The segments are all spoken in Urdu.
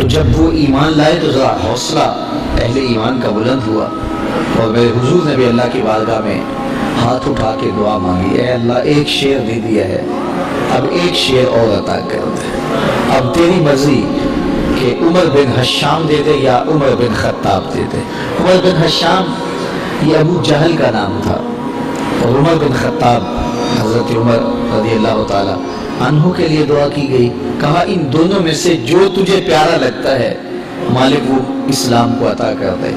تو جب وہ ایمان لائے تو ذرا حوصلہ اہل ایمان کا بلند ہوا، اور میرے حضور نے بھی اللہ کی بارگاہ میں ہاتھ اٹھا کے دعا مانگی، اے اللہ ایک شیر دے دیا ہے، اب ایک شیر اور عطا کر دے، اب تیری مرضی کہ عمر بن حشام دے دے یا عمر بن خطاب دے دے۔ عمر بن حشام یہ ابو جہل کا نام تھا، اور عمر بن خطاب حضرت عمر رضی اللہ تعالی عنہ کے لیے دعا کی گئی، کہا ان دونوں میں سے جو تجھے پیارا لگتا ہے مالک وہ اسلام کو عطا کر دے،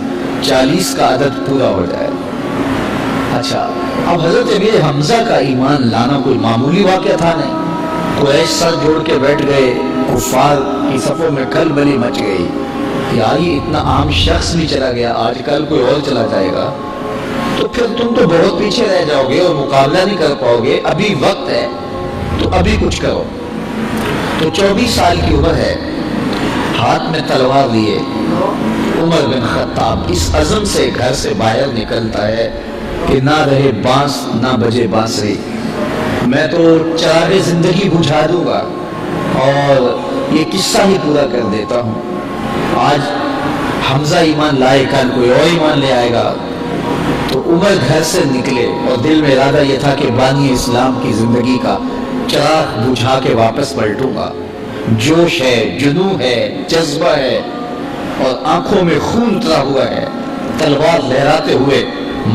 40 کا عدد پورا ہو جائے۔ اچھا، اب حضرت امیر حمزہ کا ایمان لانا کوئی معمولی واقعہ تھا نہیں، قریش سر جوڑ کے بیٹھ گئے، کفار کی صفوں میں کھلبلی مچ گئی، یار یہ اتنا عام شخص بھی چلا گیا، آج کل کوئی اور چلا جائے گا تو پھر تم تو بہت پیچھے رہ جاؤ گے اور مقابلہ نہیں کر پاؤ گے، ابھی وقت ہے تو ابھی کچھ کرو۔ تو 24 سال کی عمر ہے، ہاتھ میں تلوار لیے عمر بن خطاب اس عزم سے گھر سے باہر نکلتا ہے کہ نہ رہے بانس نہ بجے بانسری، میں تو چراغ زندگی بجھا دوں گا اور یہ قصہ ہی پورا کر دیتا ہوں۔ آج حمزہ ایمان لائے، کل کوئی اور ایمان لے آئے گا، تو عمر گھر سے نکلے اور دل میں ارادہ یہ تھا کہ بانی اسلام کی زندگی کا چراغ بجھا کے واپس پلٹوں گا۔ جوش ہے، جنون ہے، جذبہ ہے، اور آنکھوں میں خون اترا ہوا ہے، تلوار لہراتے ہوئے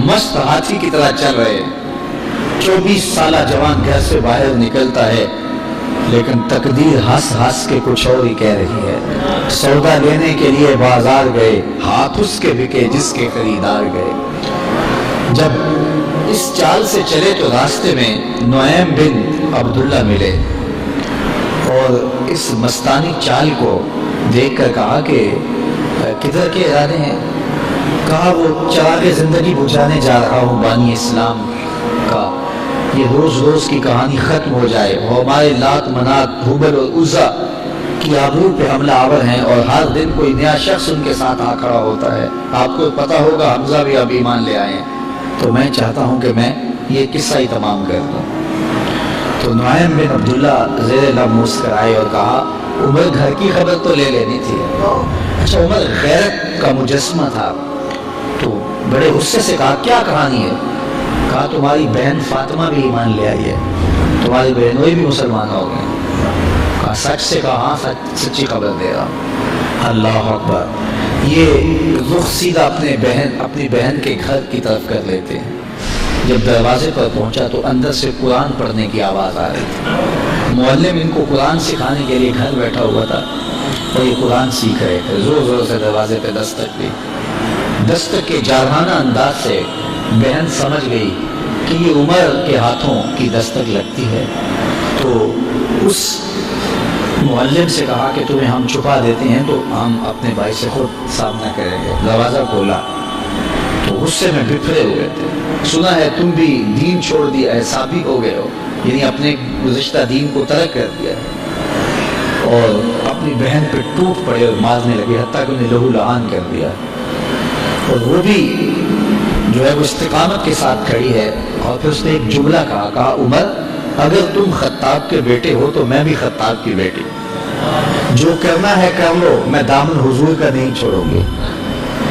مست ہاتھی کی طرح چل رہے۔ 24 سالہ جوان گھر سے باہر نکلتا ہے، لیکن تقدیر ہنس ہنس کے کچھ اور ہی کہہ رہی ہے۔ سودا لینے کے لیے بازار گئے، ہاتھ اس کے بکے جس کے خریدار گئے۔ جب اس چال سے چلے تو راستے میں نعیم بن عبداللہ ملے، اور اس مستانی چال کو دیکھ کر کہا کہ کدھر کے ارادے ہیں؟ کہا وہ چراغ زندگی بجھانے جا رہا ہوں بانی اسلام کا، یہ روز روز کی کہانی ختم ہو جائے، اور ہمارے لات منات حبل اور عزا کی آبرو پہ حملہ آور ہیں، اور ہر دن کوئی نیا شخص ان کے ساتھ آ کھڑا ہوتا ہے۔ آپ کو پتا ہوگا حمزہ بھی اب ایمان لے آئے ہیں، تو میں چاہتا ہوں کہ میں یہ قصہ ہی تمام کر دوں۔ تو نعیم بن عبداللہ زیر لب مسکرائے اور کہا عمر گھر کی خبر تو لے لینی تھی۔ اچھا، عمر غیرت کا مجسمہ تھا، تو بڑے غصے سے کہا کیا کہانی ہے؟ کہا تمہاری بہن فاطمہ بھی ایمان لے آئی ہے، تمہاری بہنوئی بھی مسلمان ہو گئے۔ کہا سچ سے؟ کہا ہاں سچی خبر دے رہا۔ اللہ اکبر، یہ رخ سیدھا اپنی بہن کے گھر کی طرف کر لیتے ہیں۔ جب دروازے پر پہنچا تو اندر سے قرآن پڑھنے کی آواز آ رہی تھی، معلم ان کو قرآن سکھانے کے لیے گھر بیٹھا ہوا تھا اور یہ قرآن سیکھ رہے تھے۔ زور زور سے دروازے پہ دستک دی، دستک کے جارحانہ انداز سے بہن سمجھ گئی کہ یہ عمر کے ہاتھوں کی دستک لگتی ہے، تو اس معلم سے کہا کہ تمہیں ہم چھپا دیتے ہیں تو ہم اپنے بھائی سے خود سامنا کریں گے۔ دروازہ کھولا تو غصے میں بفرے ہوئے تھے، سنا ہے تم بھی دین چھوڑ دیا ہے، صابی ہو گئے ہو، یعنی اپنے گزشتہ دین کو ترک کر دیا ہے، اور اپنی بہن پہ ٹوٹ پڑے اور مارنے لگے، حتیٰ کہ انہیں لہو لعان کر دیا، اور وہ بھی جو ہے وہ استقامت کے ساتھ کھڑی ہے۔ اور پھر اس نے ایک جملہ کہا عمر اگر تم خطاب کے بیٹے ہو تو میں بھی خطاب کی بیٹی، جو کرنا ہے کر لو، میں دامن حضور کا نہیں چھوڑوں گی۔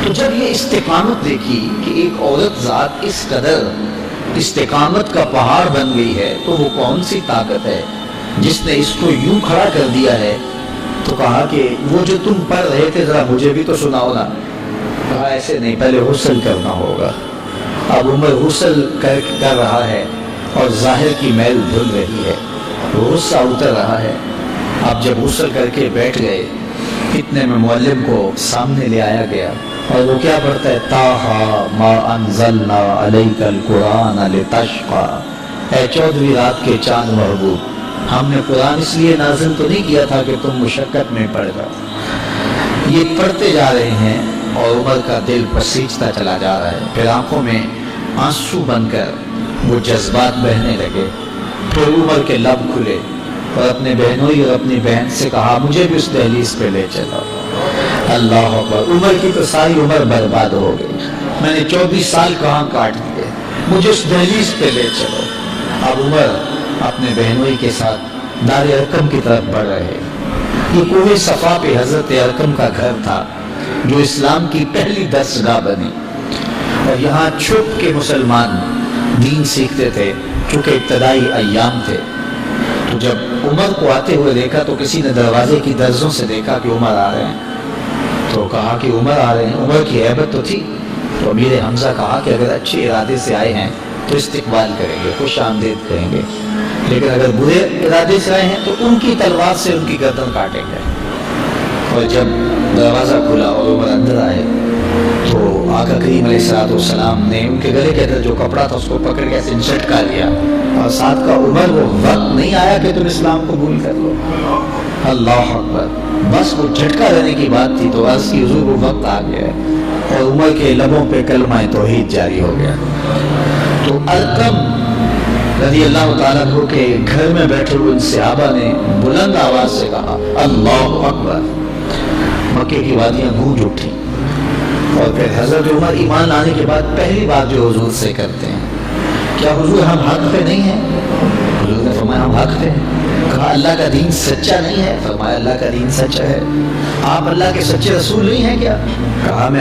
تو جب یہ استقامت دیکھی کہ ایک عورت ذات اس قدر استقامت کا پہاڑ بن گئی ہے، تو وہ کون سی طاقت ہے جس نے اس کو یوں کھڑا کر دیا ہے؟ تو کہا کہ وہ جو تم پڑھ رہے تھے ذرا مجھے بھی تو سناؤ نا۔ کہا ایسے نہیں، پہلے غسل کرنا ہوگا۔ اب عمر غسل کر رہا ہے اور ظاہر کی میل دھل رہی ہے، غصہ اتر رہا ہے۔ اب جب غسل کر کے بیٹھ گئے، اتنے میں معلم کو سامنے لے آیا گیا، اور وہ کیا پڑھتا ہے؟ طٰہٰ ما انزلنا علیک القرآن لتشقیٰ، اے 14ویں رات کے چاند محبوب، ہم نے قرآن اس لیے نازل تو نہیں کیا تھا کہ تم مشقت میں پڑ جاؤ۔ یہ پڑھتے جا رہے ہیں اور عمر کا دل پسیجتا چلا جا رہا ہے، پھر آنکھوں میں آنسو بن کر وہ جذبات بہنے لگے۔ پھر عمر کے لب کھلے اور اپنے بہنوئی اور اپنی بہن سے کہا مجھے بھی اس دہلیز پہ لے چلو۔ اللہ اکبر، عمر کی تو ساری عمر برباد ہو گئی، میں نے 24 سال کہاں کاٹ دیے، مجھے اس دہلیز پہ لے چلو۔ اب عمر اپنے بہنوئی کے ساتھ دار ارقم کی طرف بڑھ رہے، یہ کوہ صفا پہ حضرت ارقم کا گھر تھا جو اسلام کی پہلی درسگاہ بنی، اور یہاں چھپ کے مسلمان دین سیکھتے تھے چونکہ ابتدائی ایام تھے۔ تو جب عمر کو آتے ہوئے دیکھا تو کسی نے دروازے کی درزوں سے دیکھا کہ عمر آ رہے ہیں، تو کہا کہ عمر آ رہے ہیں۔ عمر کی ہیبت تو تھی، تو امیر حمزہ کہا کہ اگر اچھے ارادے سے آئے ہیں تو استقبال کریں گے، خوش آمدید کہیں گے، لیکن اگر برے ارادے سے آئے ہیں تو ان کی تلوار سے ان کی گردن کاٹیں گے۔ اور جب دروازہ کھلا اور عمر اندر آئے تو آقا کریم علیہ السلام نے ان کے گلے کے اندر جو کپڑا تھا اس کو پکڑ کے ایسے جھٹکا لیا، اور ساتھ کا عمر وہ وقت نہیں آیا کہ تم اسلام قبول کر لو۔ اللہ اکبر، بس وہ جھٹکا لینے کی بات تھی تو عرض کی حضور وہ وقت آ گیا ہے، اور عمر کے لبوں پہ کلمہ توحید جاری ہو گیا۔ تو ارقم رضی اللہ تعالیٰ عنہ کے گھر میں بیٹھے ہوئے ان صحابہ نے بلند آواز سے کہا اللہ اکبر، مکے کی وادیاں گونج اٹھی۔ اور پھر حضرت عمر ایمان لانے کے بعد پہلی بات جو حضور سے کرتے ہیں، کیا حضور ہم حق پہ نہیں ہیں؟ حضور نے فرمایا ہم حق پہ ہیں۔ کہا اللہ کا دین سچا نہیں ہے؟ فرمایا اللہ کا دین سچا ہے۔ آپ اللہ کے سچے رسول نہیں ہیں کیا؟ کہا میں